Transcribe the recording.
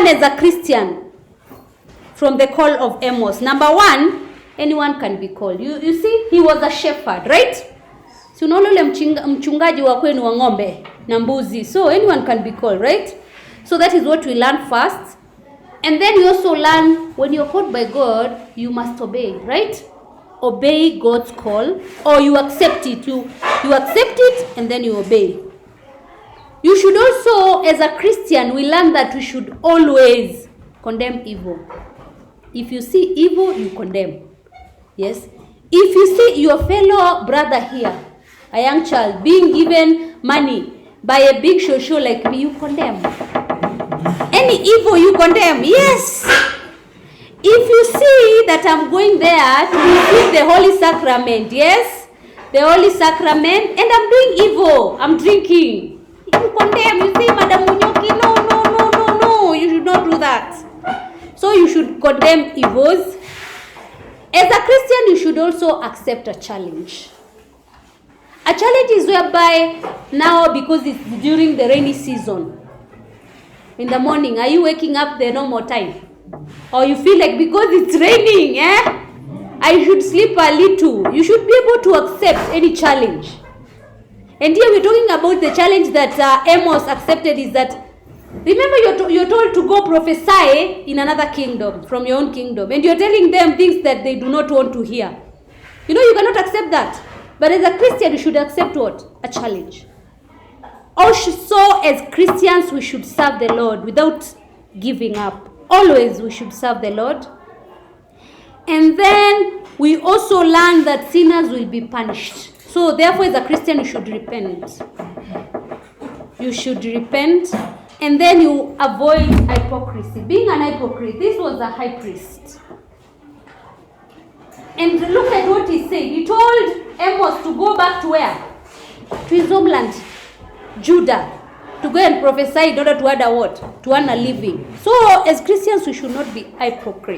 learn as a Christian from the call of Amos? Number one, anyone can be called. You see, he was a shepherd, right? Si unaona yule mchungaji wa kwenu wa ng'ombe na mbuzi. So anyone can be called, right? So that is what we learn first. And then we also learn when you're called by God, you must obey, right? Obey God's call, or you accept it. You accept it and then you obey. You should also, as a Christian, we learn that we should always condemn evil. If you see evil, you condemn. Yes? If you see your fellow brother here, a young child, being given money by a big shosho like me, you condemn. Any evil, you condemn. Yes. If you see that I'm going there to receive the Holy Sacrament, yes, the Holy Sacrament, and I'm doing evil, I'm drinking, you condemn. You say, Madam Munyoki, no, you should not do that. So you should condemn evils. As a Christian, you should also accept a challenge. A challenge is whereby now, because it's during the rainy season, in the morning, are you waking up the normal time? Or you feel like because it's raining, I should sleep a little. You should be able to accept any challenge. And here we're talking about the challenge that Amos accepted is that, remember you're told to go prophesy in another kingdom, from your own kingdom. And you're telling them things that they do not want to hear. You know, you cannot accept that. But as a Christian, you should accept what? A challenge. Also, as Christians, we should serve the Lord without giving up. Always we should serve the Lord. And then we also learn that sinners will be punished. So therefore, as a Christian, you should repent. You should repent. And then you avoid hypocrisy. Being an hypocrite, this was a high priest. And look at what he said. He told Amos to go back to where? To his homeland, Judah. To go and prophesy in order to earn a what? To earn a living. So as Christians, we should not be hypocrites.